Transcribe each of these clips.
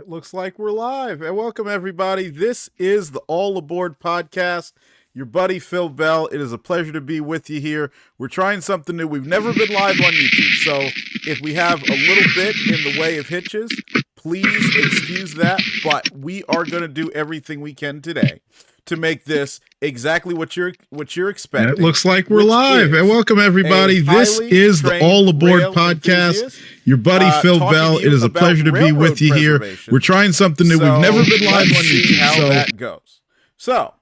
Looks like we're live. And welcome, everybody. This is the All Aboard podcast. Your buddy, Phil Bell. It is a pleasure to be with you here. We're trying something new. We've never been live on YouTube. So if we have a little bit in the way of hitches, please excuse that. But we are going to do everything we can today to make this exactly what you're expecting. It looks like we're live. And welcome, everybody. This is the All Aboard podcast. Your buddy, Phil Bell. It is a pleasure to be with you here. We're trying something new. We've never been live on YouTube. How that goes. So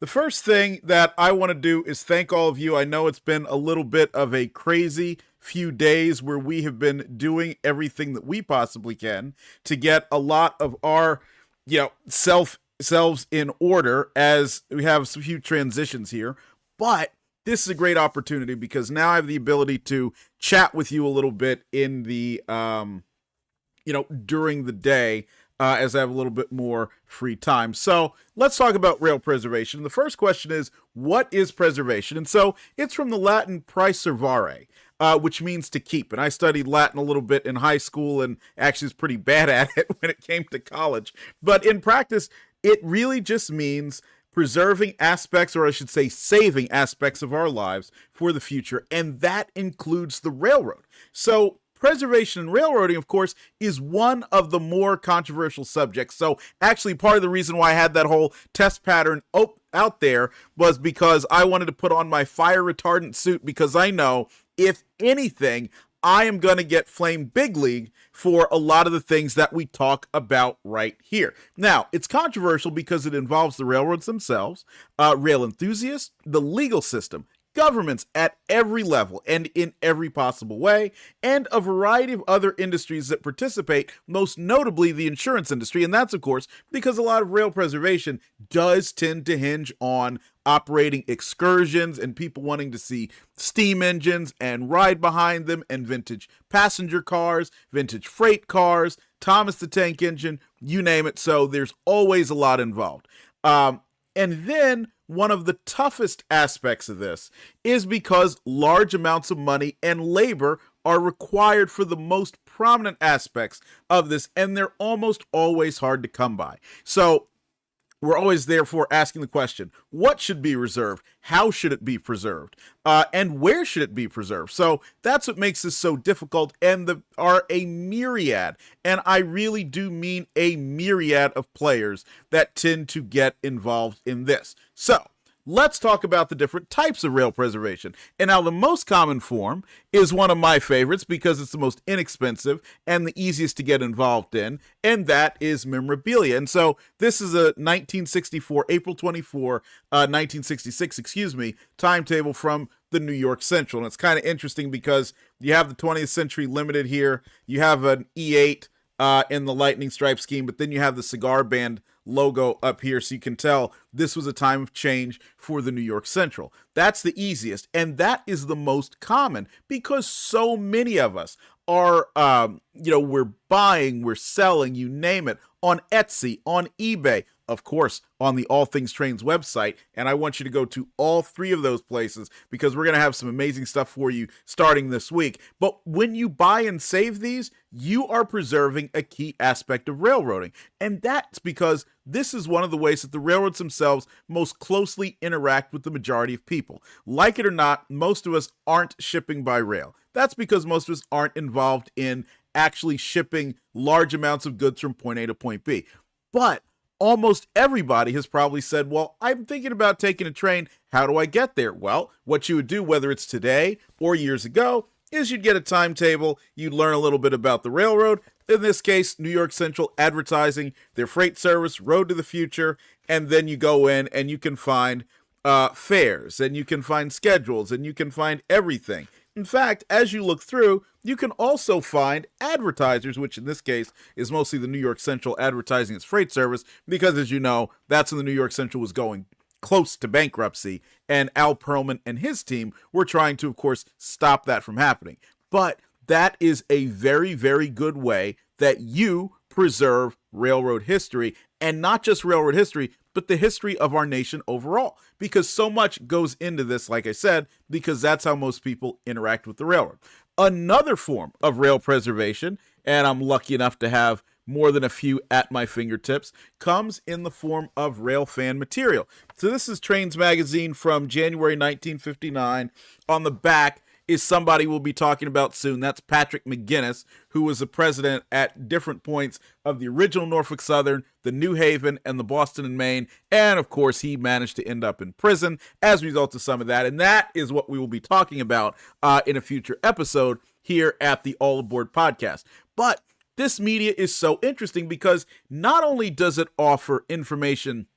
the first thing that I want to do is thank all of you. I know it's been a little bit of a crazy few days where we have been doing everything that we possibly can to get a lot of our, selves in order as we have some few transitions here. But this is a great opportunity because now I have the ability to chat with you a little bit in the, during the day as I have a little bit more free time. So let's talk about rail preservation. The first question is, what is preservation? And so it's from the Latin praeservare, which means to keep. And I studied Latin a little bit in high school and actually was pretty bad at it when it came to college. But in practice, it really just means preserving aspects, or I should say saving aspects of our lives for the future. And that includes the railroad. So preservation and railroading, of course, is one of the more controversial subjects. So actually part of the reason why I had that whole test pattern out there was because I wanted to put on my fire retardant suit, because I know if anything, I am going to get flamed big league for a lot of the things that we talk about right here. Now, it's controversial because it involves the railroads themselves, rail enthusiasts, the legal system, governments at every level and in every possible way, and a variety of other industries that participate, most notably the insurance industry. And that's, of course, because a lot of rail preservation does tend to hinge on operating excursions and people wanting to see steam engines and ride behind them, and vintage passenger cars, vintage freight cars, Thomas the Tank Engine, you name it. So there's always a lot involved. And then one of the toughest aspects of this is because large amounts of money and labor are required for the most prominent aspects of this, and they're almost always hard to come by. So we're always therefore asking the question, what should be reserved? How should it be preserved? And where should it be preserved? So that's what makes this so difficult. And there are a myriad, and I really do mean a myriad of players that tend to get involved in this. So let's talk about the different types of rail preservation. And now the most common form is one of my favorites because it's the most inexpensive and the easiest to get involved in, and that is memorabilia. And so this is a 1964, April 24, 1966, timetable from the New York Central. And it's kind of interesting because you have the 20th Century Limited here, you have an E8 in the lightning stripe scheme, but then you have the cigar band logo up here, so you can tell this was a time of change for the New York Central. That's the easiest, and that is the most common because so many of us are, we're buying, we're selling, you name it, on Etsy, on eBay, of course, on the All Things Trains website. And I want you to go to all three of those places because we're going to have some amazing stuff for you starting this week. But when you buy and save these, you are preserving a key aspect of railroading. And that's because this is one of the ways that the railroads themselves most closely interact with the majority of people. Like it or not, most of us aren't shipping by rail. That's because most of us aren't involved in actually shipping large amounts of goods from point A to point B. But almost everybody has probably said, well, I'm thinking about taking a train. How do I get there? Well, what you would do, whether it's today or years ago, is you'd get a timetable. You'd learn a little bit about the railroad. In this case, New York Central advertising their freight service, Road to the Future. And then you go in and you can find fares, and you can find schedules, and you can find everything. In fact, as you look through, you can also find advertisers, which in this case is mostly the New York Central advertising its freight service, because as you know, that's when the New York Central was going close to bankruptcy, and Al Pearlman and his team were trying to, of course, stop that from happening. But that is a very, very good way that you preserve railroad history, and not just railroad history, but the history of our nation overall, because so much goes into this, like I said, because that's how most people interact with the railroad. Another form of rail preservation, and I'm lucky enough to have more than a few at my fingertips, comes in the form of railfan material. So this is Trains magazine from January 1959. On the back is somebody we'll be talking about soon. That's Patrick McGinnis, who was the president at different points of the original Norfolk Southern, the New Haven, and the Boston and Maine. And, of course, he managed to end up in prison as a result of some of that. And that is what we will be talking about in a future episode here at the All Aboard podcast. But this media is so interesting because not only does it offer information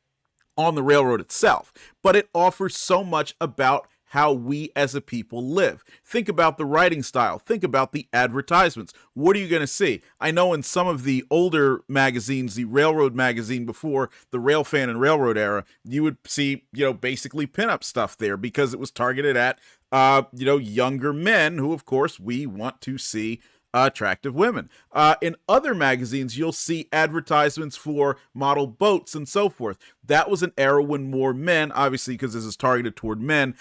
on the railroad itself, but it offers so much about how we as a people live. Think about the writing style. Think about the advertisements. What are you going to see? I know in some of the older magazines, the railroad magazine before the railfan and railroad era, you would see, basically pinup stuff there because it was targeted at, younger men who, of course, we want to see attractive women. In other magazines, you'll see advertisements for model boats and so forth. That was an era when more men, obviously because this is targeted toward men,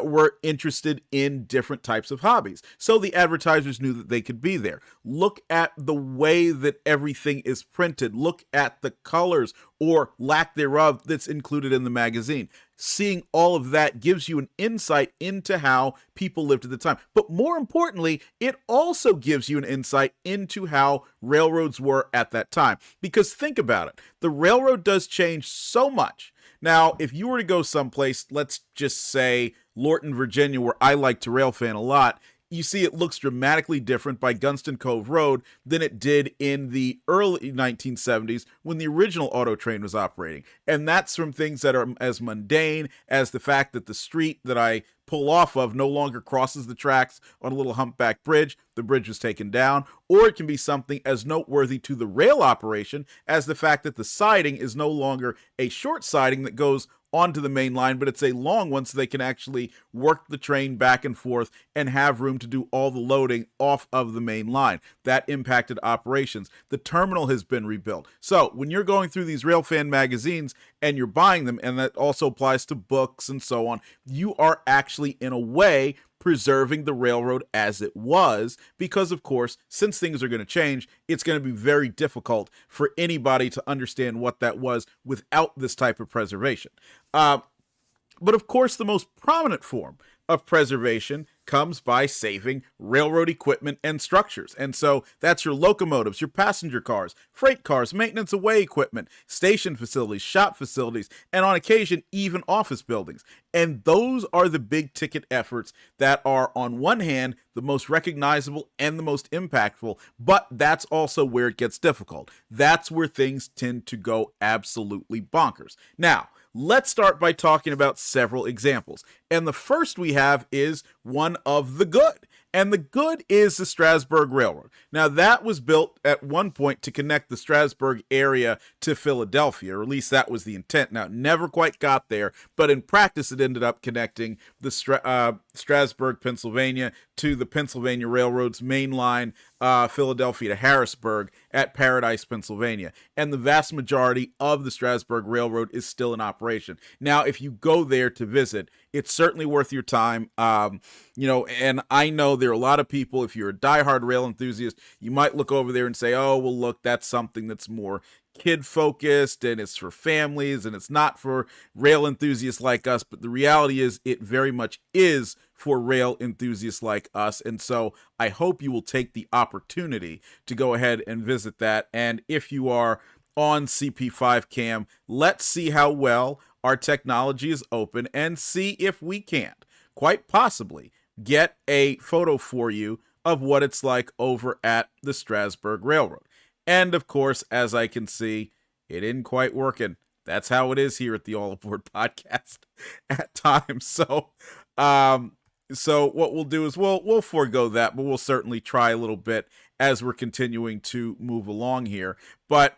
were interested in different types of hobbies. So the advertisers knew that they could be there. Look at the way that everything is printed. Look at the colors or lack thereof that's included in the magazine. Seeing all of that gives you an insight into how people lived at the time. But more importantly, it also gives you an insight into how railroads were at that time. Because think about it. The railroad does change so much. Now, if you were to go someplace, let's just say Lorton, Virginia, where I like to railfan a lot, you see it looks dramatically different by Gunston Cove Road than it did in the early 1970s when the original auto train was operating. And that's from things that are as mundane as the fact that the street that I pull off of no longer crosses the tracks on a little humpback bridge. The bridge was taken down. Or it can be something as noteworthy to the rail operation as the fact that the siding is no longer a short siding that goes onto the main line, but it's a long one so they can actually work the train back and forth and have room to do all the loading off of the main line. That impacted operations. The terminal has been rebuilt. So when you're going through these railfan magazines and you're buying them, and that also applies to books and so on, you are actually, in a way, preserving the railroad as it was, because of course, since things are going to change, it's going to be very difficult for anybody to understand what that was without this type of preservation. But of course, the most prominent form of preservation comes by saving railroad equipment and structures. And so that's your locomotives, your passenger cars, freight cars, maintenance away equipment, station facilities, shop facilities, and on occasion, even office buildings. And those are the big ticket efforts that are, on one hand, the most recognizable and the most impactful, but that's also where it gets difficult. That's where things tend to go absolutely bonkers. Now, let's start by talking about several examples. And the first we have is one of the good. And the good is the Strasburg Railroad. Now, that was built at one point to connect the Strasburg area to Philadelphia, or at least that was the intent. Now, it never quite got there, but in practice, it ended up connecting the Strasburg, Pennsylvania, to the Pennsylvania Railroad's main line, Philadelphia to Harrisburg at Paradise, Pennsylvania. And the vast majority of the Strasburg Railroad is still in operation. Now, if you go there to visit, it's certainly worth your time. And I know there are a lot of people, if you're a diehard rail enthusiast, you might look over there and say, oh, well, look, that's something that's more kid focused and it's for families and it's not for rail enthusiasts like us. But the reality is it very much is for rail enthusiasts like us. And so I hope you will take the opportunity to go ahead and visit that. And if you are on CP5 Cam, let's see how well our technology is open and see if we can't, quite possibly, get a photo for you of what it's like over at the Strasburg Railroad. And of course, as I can see, it isn't quite working. That's how it is here at the All Aboard podcast at times. So what we'll do is we'll forego that, but we'll certainly try a little bit as we're continuing to move along here. But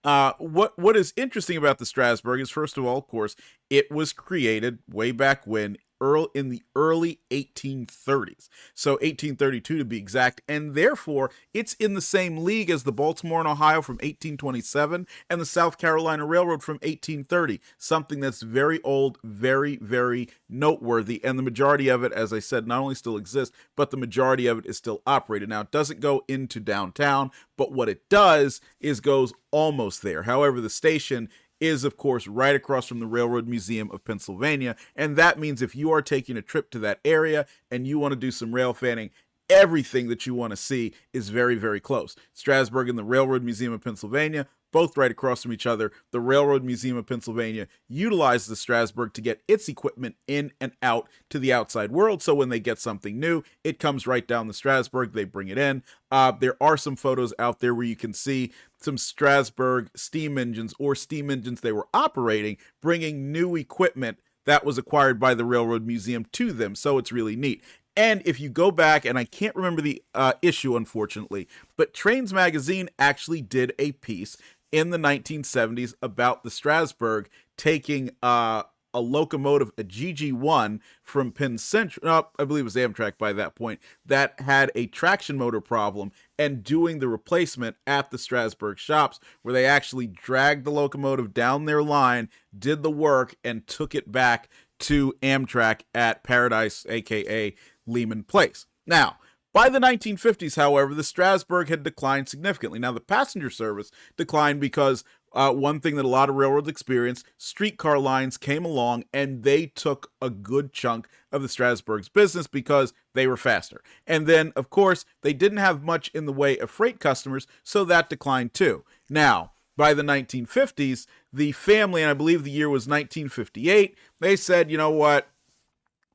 what is interesting about the Strasburg is, first of all, of course, it was created way back when early 1830s. So 1832 to be exact, and therefore it's in the same league as the Baltimore and Ohio from 1827 and the South Carolina Railroad from 1830, something that's very old, very, very noteworthy, and the majority of it, as I said, not only still exists, but the majority of it is still operated. Now, it doesn't go into downtown, but what it does is goes almost there. However, the station is, of course, right across from the Railroad Museum of Pennsylvania, and that means if you are taking a trip to that area and you want to do some rail fanning, everything that you want to see is very, very close. Strasburg and the Railroad Museum of Pennsylvania, both right across from each other. The Railroad Museum of Pennsylvania utilizes the Strasburg to get its equipment in and out to the outside world, so when they get something new, it comes right down the Strasburg, they bring it in. There are some photos out there where you can see some Strasburg steam engines or steam engines they were operating, bringing new equipment that was acquired by the Railroad Museum to them, so it's really neat. And if you go back, and I can't remember the issue, unfortunately, but Trains Magazine actually did a piece in the 1970s about the Strasburg taking a locomotive, a GG1 from Penn Central, I believe it was Amtrak by that point, that had a traction motor problem, and doing the replacement at the Strasburg shops, where they actually dragged the locomotive down their line, did the work, and took it back to Amtrak at Paradise, aka Lehman Place. Now, by the 1950s, however, the Strasburg had declined significantly. Now, the passenger service declined because one thing that a lot of railroads experienced, streetcar lines came along and they took a good chunk of the Strasburg's business because they were faster. And then, of course, they didn't have much in the way of freight customers, so that declined too. Now, by the 1950s, the family, and I believe the year was 1958, they said, you know what,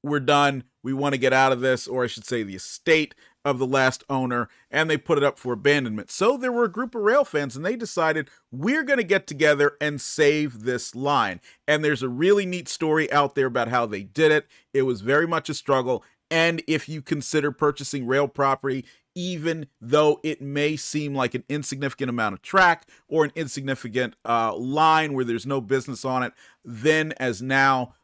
we're done. We want to get out of this, or I should say the estate of the last owner, and they put it up for abandonment. So there were a group of rail fans, and they decided, we're going to get together and save this line. And there's a really neat story out there about how they did it. It was very much a struggle, and if you consider purchasing rail property, even though it may seem like an insignificant amount of track or an insignificant line where there's no business on it, then as now,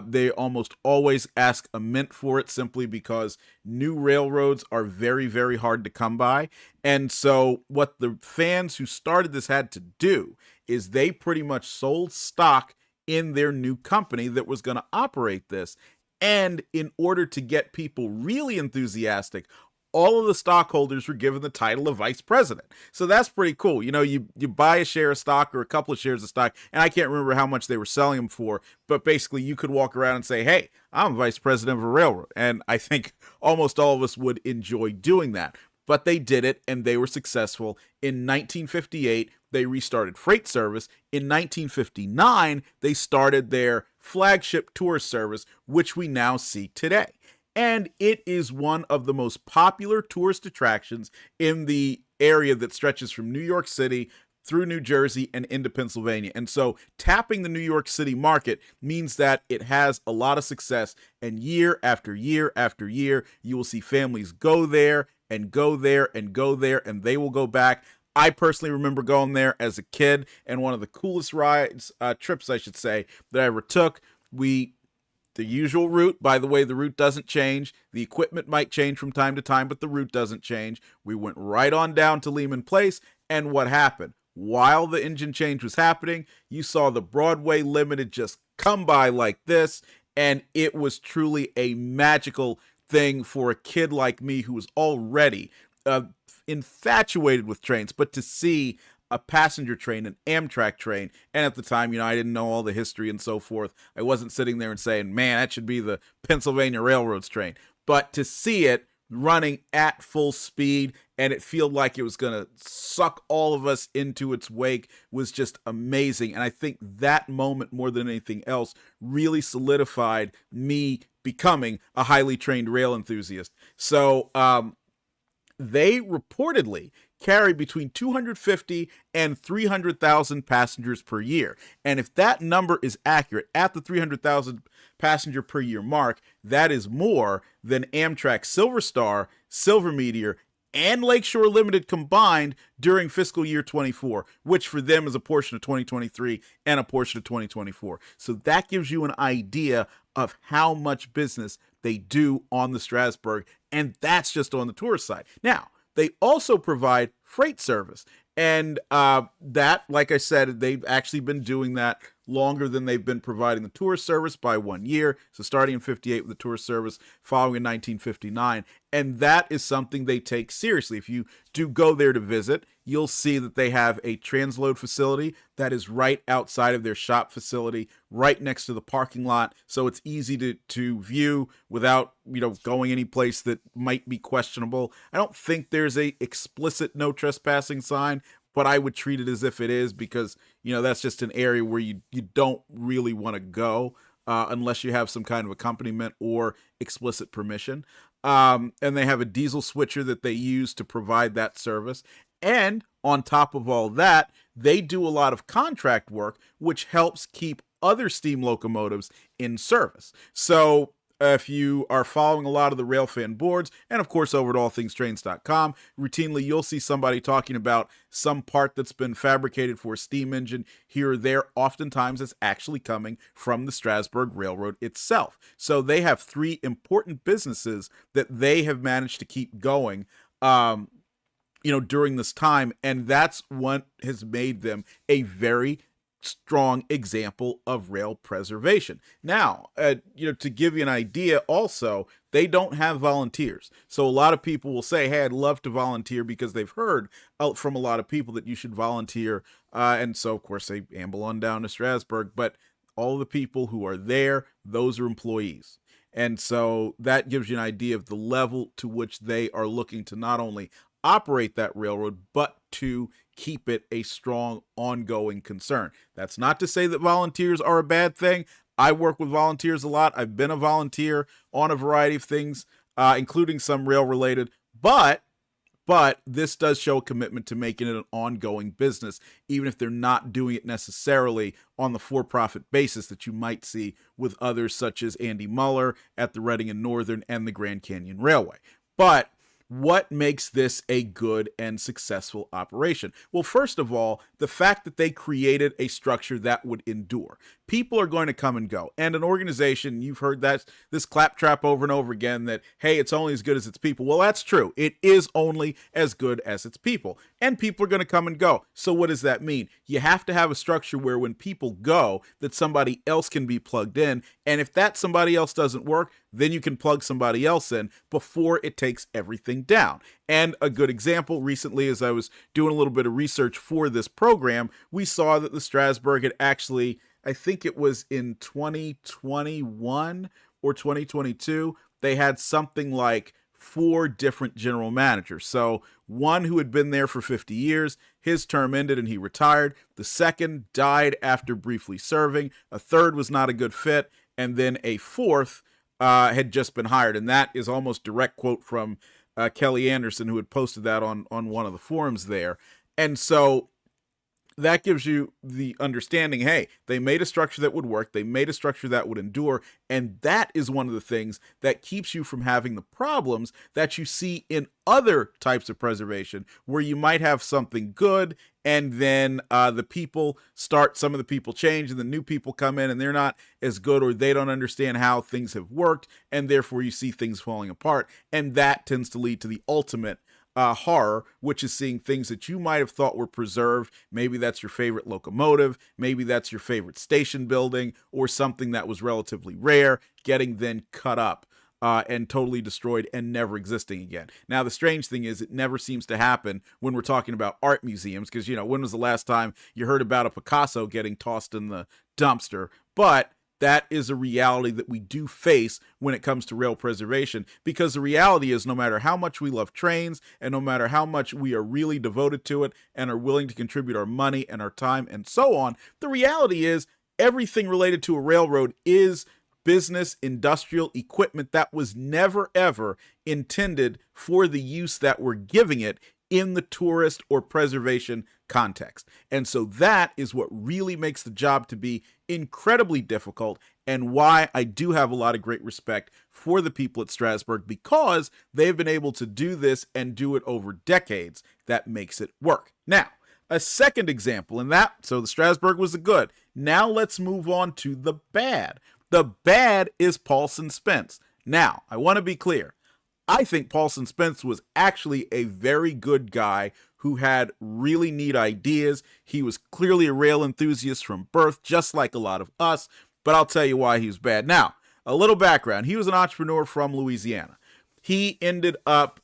they almost always ask a mint for it, simply because new railroads are very, very hard to come by. And so what the fans who started this had to do is they pretty much sold stock in their new company that was going to operate this. And in order to get people really enthusiastic, all of the stockholders were given the title of vice president. So that's pretty cool. You know, you buy a share of stock or a couple of shares of stock, and I can't remember how much they were selling them for, but basically you could walk around and say, hey, I'm vice president of a railroad. And I think almost all of us would enjoy doing that. But they did it, and they were successful. In 1958, they restarted freight service. In 1959, they started their flagship tourist service, which we now see today. And it is one of the most popular tourist attractions in the area that stretches from New York City through New Jersey and into Pennsylvania. And so tapping the New York City market means that it has a lot of success. And year after year after year, you will see families go there and go there and go there, and they will go back. I personally remember going there as a kid, and one of the coolest trips, I should say, that I ever took. The usual route, by the way, the route doesn't change. The equipment might change from time to time, but the route doesn't change. We went right on down to Lehman Place, and what happened? While the engine change was happening, you saw the Broadway Limited just come by like this, and it was truly a magical thing for a kid like me who was already infatuated with trains, but to see a passenger train, an Amtrak train, and at the time, you know, I didn't know all the history and so forth. I wasn't sitting there and saying, man, that should be the Pennsylvania Railroad's train. But to see it running at full speed, and it felt like it was going to suck all of us into its wake, was just amazing. And I think that moment, more than anything else, really solidified me becoming a highly trained rail enthusiast. So they reportedly carry between 250 and 300,000 passengers per year. And if that number is accurate, at the 300,000 passenger per year mark, that is more than Amtrak Silver Star, Silver Meteor, and Lakeshore Limited combined during fiscal year 24, which for them is a portion of 2023 and a portion of 2024. So that gives you an idea of how much business they do on the Strasburg, and that's just on the tourist side. Now, they also provide freight service, and that, like I said, they've actually been doing that longer than they've been providing the tourist service by 1 year. So starting in 58 with the tourist service, following in 1959. And that is something they take seriously. If you do go there to visit, you'll see that they have a transload facility that is right outside of their shop facility, right next to the parking lot. So it's easy to view without, going any place that might be questionable. I don't think there's a explicit no trespassing sign, but I would treat it as if it is, because, that's just an area where you don't really want to go unless you have some kind of accompaniment or explicit permission. And they have a diesel switcher that they use to provide that service. And on top of all that, they do a lot of contract work, which helps keep other steam locomotives in service. So if you are following a lot of the Railfan boards, and of course over at allthingstrains.com, routinely you'll see somebody talking about some part that's been fabricated for a steam engine here or there. Oftentimes it's actually coming from the Strasburg Railroad itself. So they have 3 important businesses that they have managed to keep going during this time, and that's what has made them a very strong example of rail preservation. Now, to give you an idea also, they don't have volunteers. So a lot of people will say, hey, I'd love to volunteer, because they've heard from a lot of people that you should volunteer. And so, of course, they amble on down to Strasburg. But all the people who are there, those are employees. And so that gives you an idea of the level to which they are looking to not only operate that railroad, but to keep it a strong, ongoing concern. That's not to say that volunteers are a bad thing. I work with volunteers a lot. I've been a volunteer on a variety of things, including some rail-related, but this does show a commitment to making it an ongoing business, even if they're not doing it necessarily on the for-profit basis that you might see with others such as Andy Muller at the Reading and Northern and the Grand Canyon Railway. But what makes this a good and successful operation? Well, first of all, the fact that they created a structure that would endure. People are going to come and go. And an organization, you've heard this claptrap over and over again, that, hey, it's only as good as its people. Well, that's true. It is only as good as its people. And people are going to come and go. So what does that mean? You have to have a structure where when people go, that somebody else can be plugged in. And if that somebody else doesn't work, then you can plug somebody else in before it takes everything down. And a good example recently, as I was doing a little bit of research for this program, we saw that the Strasburg had actually, I think it was in 2021 or 2022, they had something like 4 different general managers. So one who had been there for 50 years, his term ended and he retired. The second died after briefly serving. A third was not a good fit. And then a fourth had just been hired. And that is almost direct quote from Kelly Anderson, who had posted that on one of the forums there. And so that gives you the understanding, hey, they made a structure that would work. They made a structure that would endure. And that is one of the things that keeps you from having the problems that you see in other types of preservation, where you might have something good and then some of the people change and the new people come in and they're not as good, or they don't understand how things have worked. And therefore you see things falling apart. And that tends to lead to the ultimate horror, which is seeing things that you might have thought were preserved. Maybe that's your favorite locomotive, maybe that's your favorite station building, or something that was relatively rare, getting then cut up and totally destroyed and never existing again. Now, the strange thing is, it never seems to happen when we're talking about art museums, because, when was the last time you heard about a Picasso getting tossed in the dumpster? But that is a reality that we do face when it comes to rail preservation, because the reality is, no matter how much we love trains and no matter how much we are really devoted to it and are willing to contribute our money and our time and so on, the reality is everything related to a railroad is business, industrial equipment that was never, ever intended for the use that we're giving it in the tourist or preservation context. And so that is what really makes the job to be incredibly difficult, and why I do have a lot of great respect for the people at Strasbourg, because they've been able to do this and do it over decades. That makes it work. Now, a second example, so the Strasbourg was the good. Now let's move on to the bad. The bad is Paulson Spence. Now, I want to be clear. I think Paulson Spence was actually a very good guy who had really neat ideas. He was clearly a rail enthusiast from birth, just like a lot of us, but I'll tell you why he was bad. Now, a little background. He was an entrepreneur from Louisiana. He ended up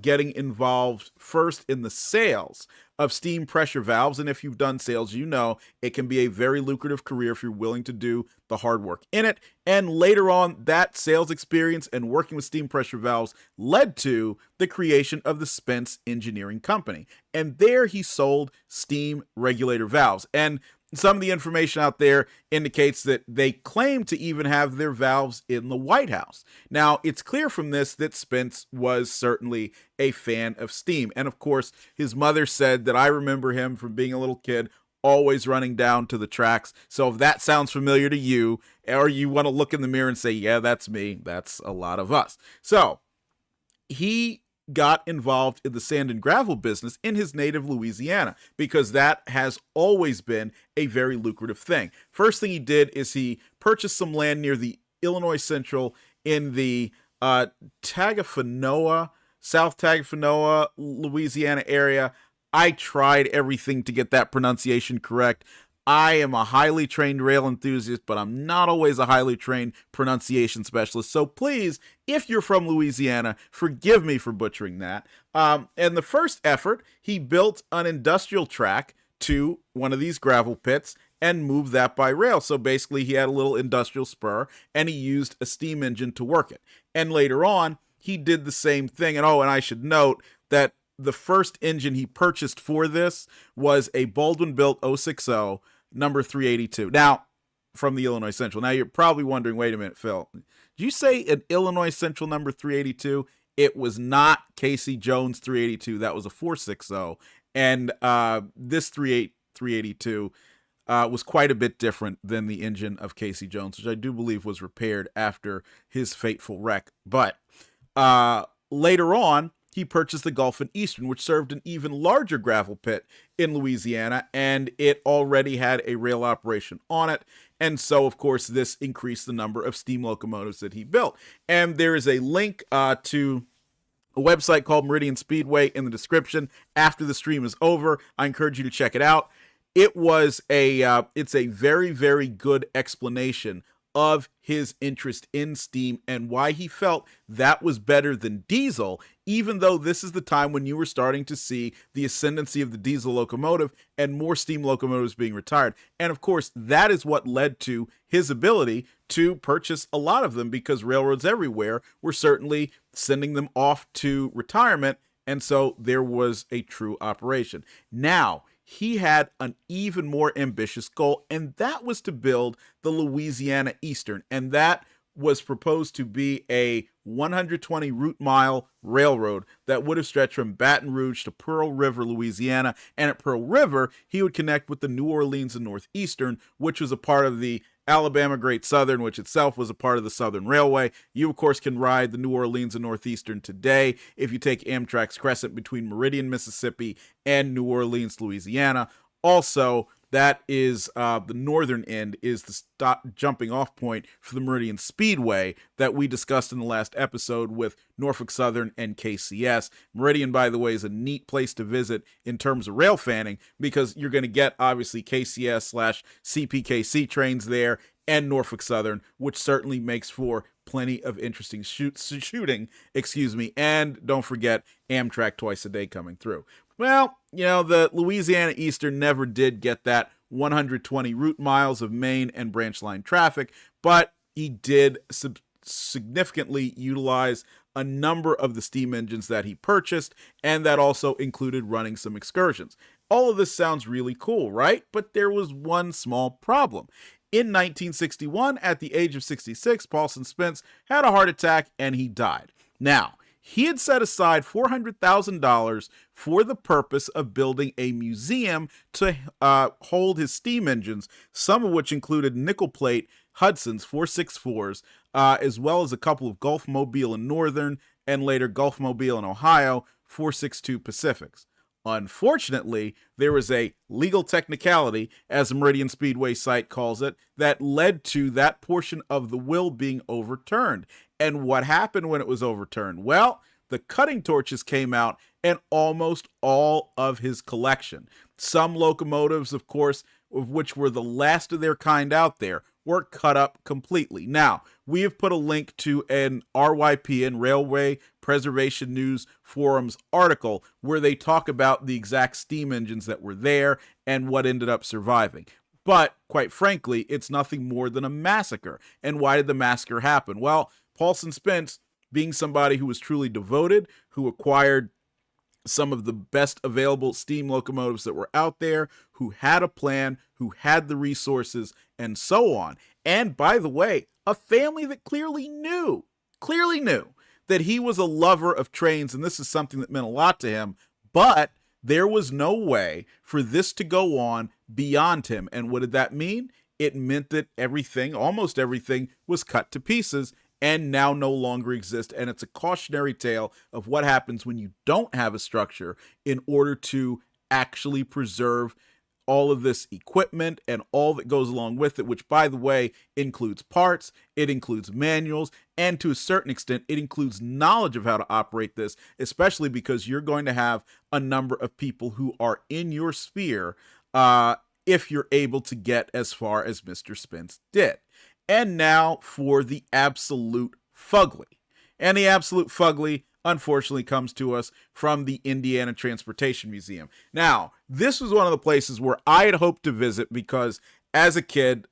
getting involved first in the sales of steam pressure valves, and if you've done sales, you know it can be a very lucrative career if you're willing to do the hard work in it. And later on, that sales experience and working with steam pressure valves led to the creation of the Spence Engineering Company, and there he sold steam regulator valves. And some of the information out there indicates that they claim to even have their valves in the White House. Now, it's clear from this that Spence was certainly a fan of steam. And of course, his mother said that I remember him from being a little kid always running down to the tracks. So if that sounds familiar to you, or you want to look in the mirror and say, yeah, that's me, that's a lot of us. So he got involved in the sand and gravel business in his native Louisiana, because that has always been a very lucrative thing. First thing he did is he purchased some land near the Illinois Central in the Tagafanoa, South Tagafanoa, Louisiana area. I tried everything to get that pronunciation correct. I am a highly trained rail enthusiast, but I'm not always a highly trained pronunciation specialist. So please, if you're from Louisiana, forgive me for butchering that. And the first effort, he built an industrial track to one of these gravel pits and moved that by rail. So basically, he had a little industrial spur, and he used a steam engine to work it. And later on, he did the same thing. And I should note that the first engine he purchased for this was a Baldwin-built 060, number 382. Now, from the Illinois Central. Now, you're probably wondering, wait a minute, Phil, did you say an Illinois Central number 382? It was not Casey Jones 382. That was a 460. And this 382 was quite a bit different than the engine of Casey Jones, which I do believe was repaired after his fateful wreck. But later on, he purchased the Gulf and Eastern, which served an even larger gravel pit in Louisiana, and it already had a rail operation on it. And so, of course, this increased the number of steam locomotives that he built. And there is a link to a website called Meridian Speedway in the description. After the stream is over, I encourage you to check it out. It's a very, very good explanation of his interest in steam and why he felt that was better than diesel, even though this is the time when you were starting to see the ascendancy of the diesel locomotive and more steam locomotives being retired. And of course, that is what led to his ability to purchase a lot of them, because railroads everywhere were certainly sending them off to retirement. And so there was a true operation. Now, he had an even more ambitious goal, and that was to build the Louisiana Eastern. And that was proposed to be a 120 route mile railroad that would have stretched from Baton Rouge to Pearl River, Louisiana. And at Pearl River, he would connect with the New Orleans and Northeastern, which was a part of the Alabama Great Southern, which itself was a part of the Southern Railway. You, of course, can ride the New Orleans and Northeastern today if you take Amtrak's Crescent between Meridian, Mississippi and New Orleans, Louisiana. Also, that is the northern end is the jumping off point for the Meridian Speedway that we discussed in the last episode with Norfolk Southern and KCS. Meridian, by the way, is a neat place to visit in terms of rail fanning, because you're going to get obviously KCS/CPKC trains there and Norfolk Southern, which certainly makes for plenty of interesting shooting, and don't forget Amtrak twice a day coming through. Well, the Louisiana Eastern never did get that 120 route miles of main and branch line traffic, but he did significantly utilize a number of the steam engines that he purchased, and that also included running some excursions. All of this sounds really cool, right? But there was one small problem. In 1961, at the age of 66, Paulson Spence had a heart attack and he died. Now, he had set aside $400,000 for the purpose of building a museum to hold his steam engines, some of which included nickel plate Hudson's 464s, as well as a couple of Gulf Mobile and Northern, and later Gulf Mobile and Ohio 462 Pacifics. Unfortunately, there was a legal technicality, as the Meridian Speedway site calls it, that led to that portion of the will being overturned. And what happened when it was overturned? Well, the cutting torches came out and almost all of his collection. Some locomotives, of course, of which were the last of their kind out there, were cut up completely. Now, we have put a link to an RYPN, Railway Preservation News Forums article where they talk about the exact steam engines that were there and what ended up surviving. But, quite frankly, it's nothing more than a massacre. And why did the massacre happen? Well, Paulson Spence, being somebody who was truly devoted, who acquired some of the best available steam locomotives that were out there, who had a plan, who had the resources, and so on. And by the way, a family that clearly knew that he was a lover of trains, and this is something that meant a lot to him, but there was no way for this to go on beyond him. And what did that mean? It meant that everything, almost everything, was cut to pieces and now no longer exist. And it's a cautionary tale of what happens when you don't have a structure in order to actually preserve all of this equipment and all that goes along with it, which, by the way, includes parts, it includes manuals, and to a certain extent, it includes knowledge of how to operate this, especially because you're going to have a number of people who are in your sphere if you're able to get as far as Mr. Spence did. And now for the absolute fugly. And the absolute fugly, unfortunately, comes to us from the Indiana Transportation Museum. Now, this was one of the places where I had hoped to visit because as a kid,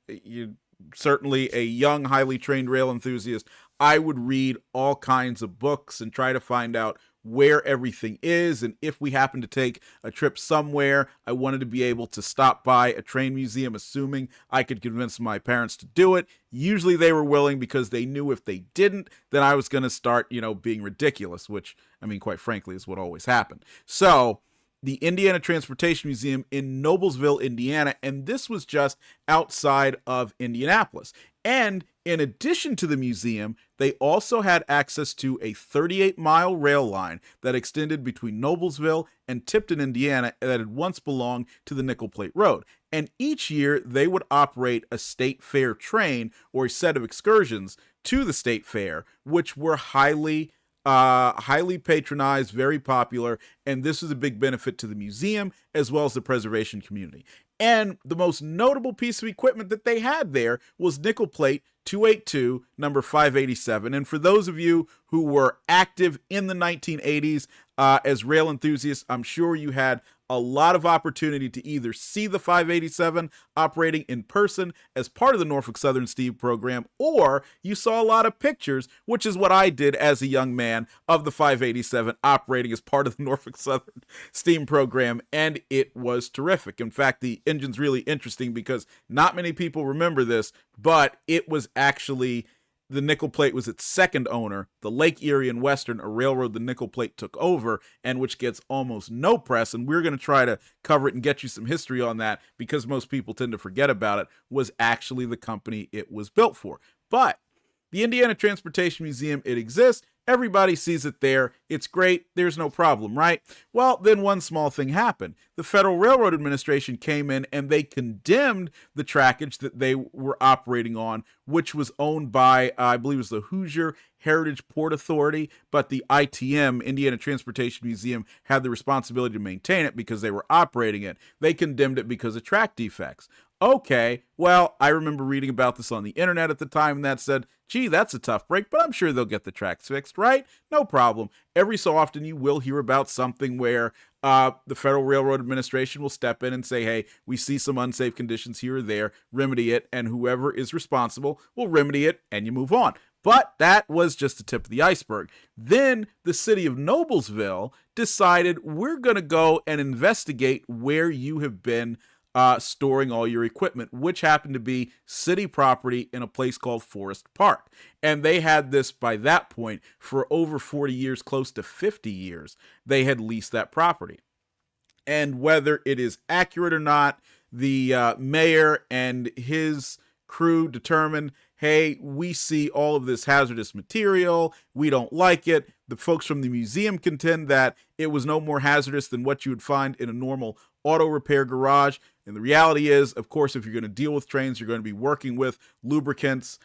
certainly a young, highly trained rail enthusiast, I would read all kinds of books and try to find out where everything is, and if we happen to take a trip somewhere, I wanted to be able to stop by a train museum, assuming I could convince my parents to do it. Usually they were willing because they knew if they didn't, then I was going to start, being ridiculous, which, I mean, quite frankly, is what always happened. So, the Indiana Transportation Museum in Noblesville, Indiana, and this was just outside of Indianapolis. And in addition to the museum, they also had access to a 38-mile rail line that extended between Noblesville and Tipton, Indiana, that had once belonged to the Nickel Plate Road. And each year, they would operate a state fair train or a set of excursions to the state fair, which were highly patronized, very popular, and this is a big benefit to the museum as well as the preservation community. And the most notable piece of equipment that they had there was nickel plate 282, number 587. And for those of you who were active in the 1980s as rail enthusiasts, I'm sure you had a lot of opportunity to either see the 587 operating in person as part of the Norfolk Southern Steam program, or you saw a lot of pictures, which is what I did as a young man, of the 587 operating as part of the Norfolk Southern Steam program, and it was terrific. In fact, the engine's really interesting because not many people remember this, but it was actually the Nickel Plate was its second owner. The Lake Erie and Western, a railroad the Nickel Plate took over, and which gets almost no press, and we're going to try to cover it and get you some history on that because most people tend to forget about it, was actually the company it was built for. But the Indiana Transportation Museum, it exists. Everybody sees it there. It's great. There's no problem, right? Well, then one small thing happened. The Federal Railroad Administration came in and they condemned the trackage that they were operating on, which was owned by, I believe it was the Hoosier Heritage Port Authority, but the ITM, Indiana Transportation Museum, had the responsibility to maintain it because they were operating it. They condemned it because of track defects. Okay, well, I remember reading about this on the internet at the time, and that said, gee, that's a tough break, but I'm sure they'll get the tracks fixed, right? No problem. Every so often you will hear about something where the Federal Railroad Administration will step in and say, hey, we see some unsafe conditions here or there, remedy it, and whoever is responsible will remedy it, and you move on. But that was just the tip of the iceberg. Then the city of Noblesville decided we're going to go and investigate where you have been storing all your equipment, which happened to be city property in a place called Forest Park. And they had this by that point for over 40 years, close to 50 years. They had leased that property. And whether it is accurate or not, the mayor and his crew determined, hey, we see all of this hazardous material. We don't like it. The folks from the museum contend that it was no more hazardous than what you would find in a normal auto repair garage. And the reality is, of course, if you're going to deal with trains, you're going to be working with lubricants,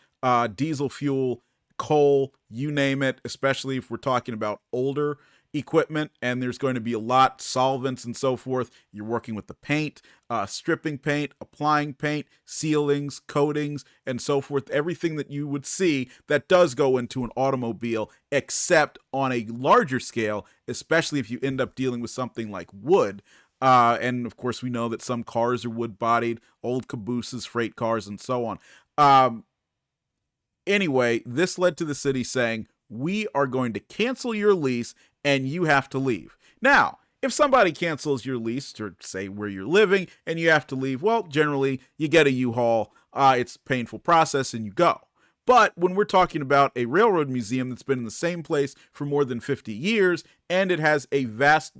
diesel fuel, coal, you name it, especially if we're talking about older equipment, and there's going to be a lot, solvents and so forth. You're working with the paint, stripping paint, applying paint, sealings, coatings, and so forth. Everything that you would see that does go into an automobile, except on a larger scale, especially if you end up dealing with something like wood. And of course, we know that some cars are wood-bodied, old cabooses, freight cars, and so on. Anyway, this led to the city saying, we are going to cancel your lease and you have to leave. Now, if somebody cancels your lease to say where you're living and you have to leave, well, generally you get a U-Haul. It's a painful process and you go. But when we're talking about a railroad museum that's been in the same place for more than 50 years and it has a vast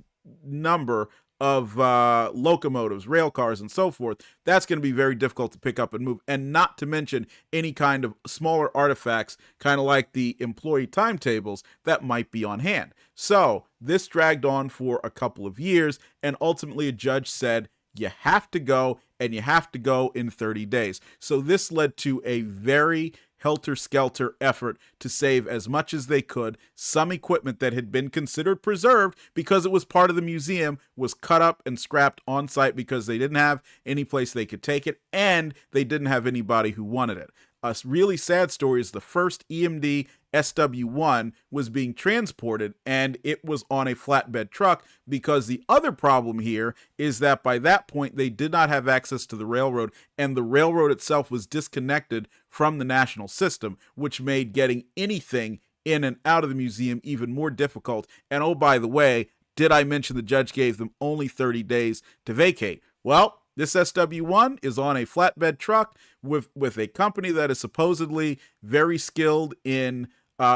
number of locomotives, rail cars, and so forth, that's going to be very difficult to pick up and move. And not to mention any kind of smaller artifacts, kind of like the employee timetables that might be on hand. So this dragged on for a couple of years, and ultimately a judge said, you have to go, and you have to go in 30 days. So this led to a very helter-skelter effort to save as much as they could. Some equipment that had been considered preserved because it was part of the museum was cut up and scrapped on site because they didn't have any place they could take it, and they didn't have anybody who wanted it. A really sad story is the first EMD SW1 was being transported, and it was on a flatbed truck, because the other problem here is that by that point they did not have access to the railroad, and the railroad itself was disconnected from the national system, which made getting anything in and out of the museum even more difficult. And oh, by the way, did I mention the judge gave them only 30 days to vacate? Well, this SW1 is on a flatbed truck with a company that is supposedly very skilled in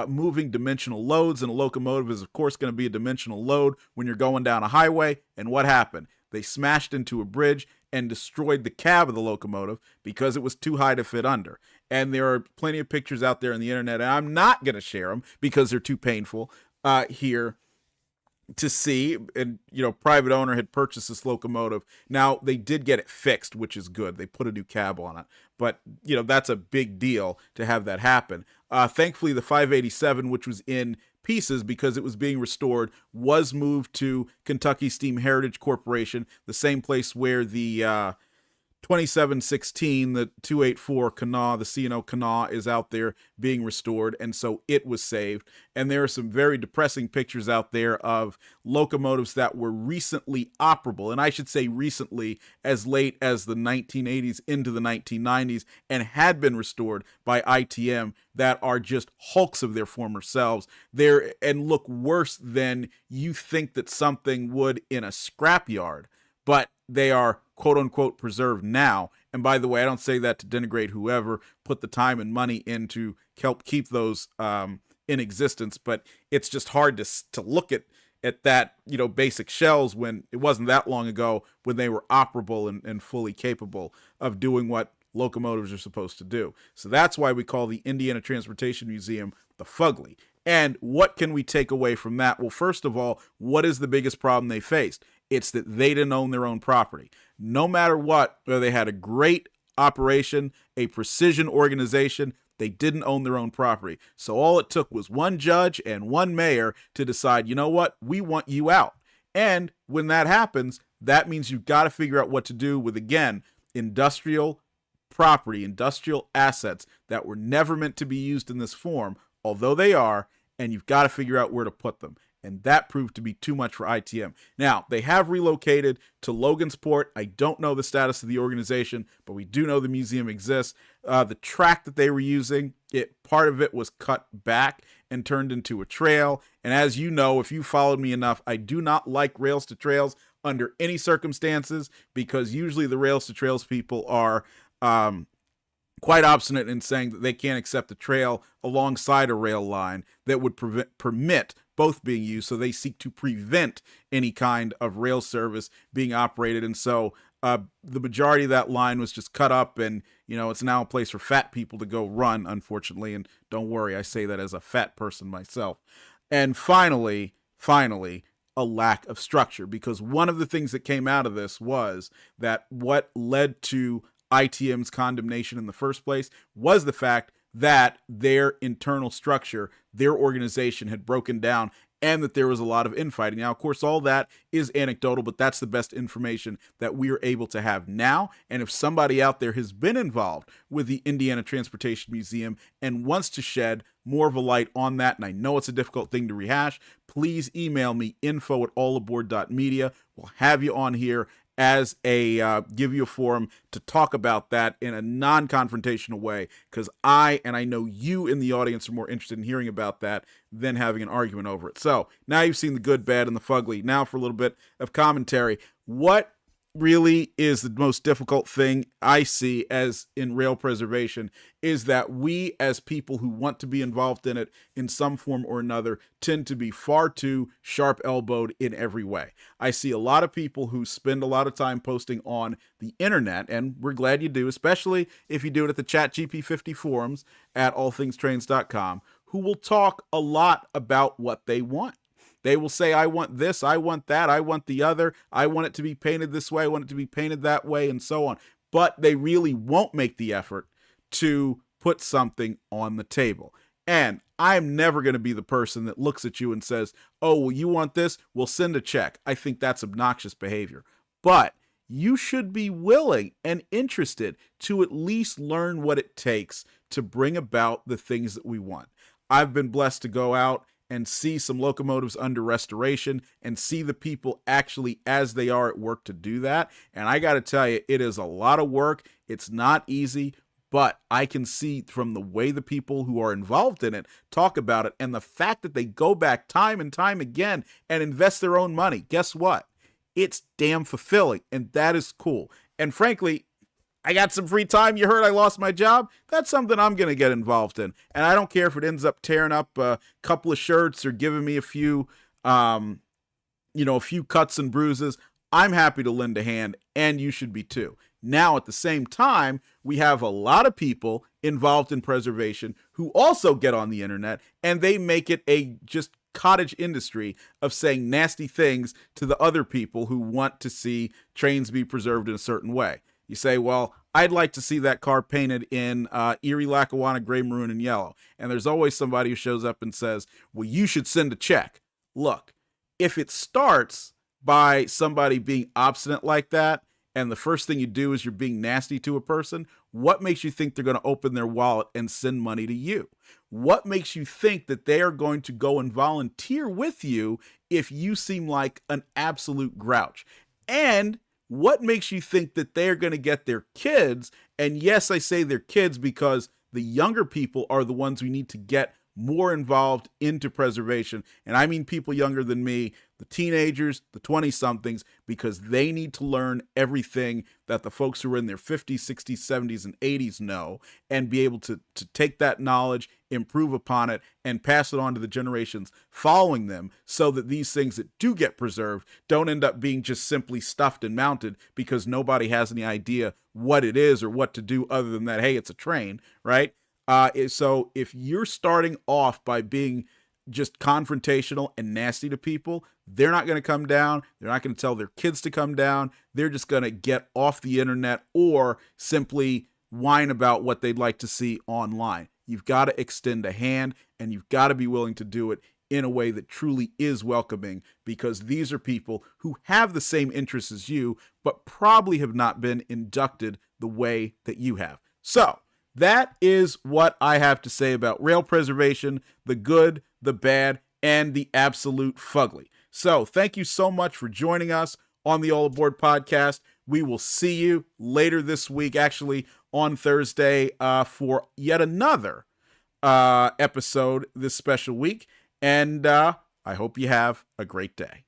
moving dimensional loads, and a locomotive is, of course, going to be a dimensional load when you're going down a highway. And what happened? They smashed into a bridge and destroyed the cab of the locomotive because it was too high to fit under. And there are plenty of pictures out there on the internet, and I'm not going to share them because they're too painful here to see. And private owner had purchased this locomotive. Now they did get it fixed, which is good. They put a new cab on it, but that's a big deal to have that happen. Thankfully, the 587, which was in pieces because it was being restored, was moved to Kentucky Steam Heritage Corporation, the same place where the 2716, the 284 Kanawha, the C&O Kanawha, is out there being restored, and so it was saved. And there are some very depressing pictures out there of locomotives that were recently operable, and I should say recently, as late as the 1980s into the 1990s, and had been restored by ITM, that are just hulks of their former selves. They're and look worse than you think that something would in a scrapyard, but they are quote-unquote preserved now. And by the way, I don't say that to denigrate whoever put the time and money in to help keep those in existence, but it's just hard to look at that, basic shells when it wasn't that long ago when they were operable and fully capable of doing what locomotives are supposed to do. So that's why we call the Indiana Transportation Museum the Fugly. And what can we take away from that? Well, first of all, what is the biggest problem they faced? It's that they didn't own their own property. No matter what, whether they had a great operation, a precision organization, they didn't own their own property. So all it took was one judge and one mayor to decide, you know what, we want you out. And when that happens, that means you've got to figure out what to do with, again, industrial property, industrial assets that were never meant to be used in this form, although they are, and you've got to figure out where to put them. And that proved to be too much for ITM. Now, they have relocated to Logansport. I don't know the status of the organization, but we do know the museum exists. The track that they were using, part of it was cut back and turned into a trail. And as you know, if you followed me enough, I do not like rails to trails under any circumstances, because usually the rails to trails people are quite obstinate in saying that they can't accept a trail alongside a rail line that would permit both being used. So they seek to prevent any kind of rail service being operated. And so the majority of that line was just cut up, and it's now a place for fat people to go run, unfortunately. And don't worry, I say that as a fat person myself. And finally, a lack of structure, because one of the things that came out of this was that what led to ITM's condemnation in the first place was the fact that their internal structure, their organization had broken down, and that there was a lot of infighting. Now, of course, all that is anecdotal, but that's the best information that we are able to have now. And if somebody out there has been involved with the Indiana Transportation Museum and wants to shed more of a light on that, and I know it's a difficult thing to rehash, please email me, info@allaboard.media. We'll have you on here as give you a forum to talk about that in a non-confrontational way, because I know you in the audience are more interested in hearing about that than having an argument over it. So now you've seen the good, bad, and the fugly. Now for a little bit of commentary. What really is the most difficult thing I see as in rail preservation is that we, as people who want to be involved in it in some form or another, tend to be far too sharp-elbowed in every way. I see a lot of people who spend a lot of time posting on the internet, and we're glad you do, especially if you do it at the ChatGP50 forums at allthingstrains.com, who will talk a lot about what they want. They will say, I want this, I want that, I want the other, I want it to be painted this way, I want it to be painted that way, and so on. But they really won't make the effort to put something on the table. And I'm never going to be the person that looks at you and says, oh, well, you want this? We'll send a check. I think that's obnoxious behavior. But you should be willing and interested to at least learn what it takes to bring about the things that we want. I've been blessed to go out and see some locomotives under restoration and see the people actually as they are at work to do that. And I got to tell you, it is a lot of work. It's not easy, but I can see from the way the people who are involved in it talk about it, and the fact that they go back time and time again and invest their own money. Guess what? It's damn fulfilling, and that is cool. And frankly, I got some free time. You heard I lost my job. That's something I'm going to get involved in. And I don't care if it ends up tearing up a couple of shirts or giving me a few cuts and bruises. I'm happy to lend a hand, and you should be too. Now, at the same time, we have a lot of people involved in preservation who also get on the internet, and they make it a just cottage industry of saying nasty things to the other people who want to see trains be preserved in a certain way. You say, well, I'd like to see that car painted in Erie, Lackawanna, gray, maroon, and yellow. And there's always somebody who shows up and says, well, you should send a check. Look, if it starts by somebody being obstinate like that, and the first thing you do is you're being nasty to a person, what makes you think they're going to open their wallet and send money to you? What makes you think that they are going to go and volunteer with you if you seem like an absolute grouch? And what makes you think that they're going to get their kids? And yes, I say their kids because the younger people are the ones we need to get more involved into preservation. And I mean people younger than me, the teenagers, the 20-somethings, because they need to learn everything that the folks who are in their 50s, 60s, 70s, and 80s know, and be able to take that knowledge, improve upon it, and pass it on to the generations following them, so that these things that do get preserved don't end up being just simply stuffed and mounted because nobody has any idea what it is or what to do other than that, hey, it's a train, right? So if you're starting off by being just confrontational and nasty to people, they're not going to come down. They're not going to tell their kids to come down. They're just going to get off the internet or simply whine about what they'd like to see online. You've got to extend a hand, and you've got to be willing to do it in a way that truly is welcoming, because these are people who have the same interests as you, but probably have not been inducted the way that you have. So that is what I have to say about rail preservation, the good, the bad, and the absolute fugly. So thank you so much for joining us on the All Aboard podcast. We will see you later this week, actually on Thursday, for yet another episode this special week. And I hope you have a great day.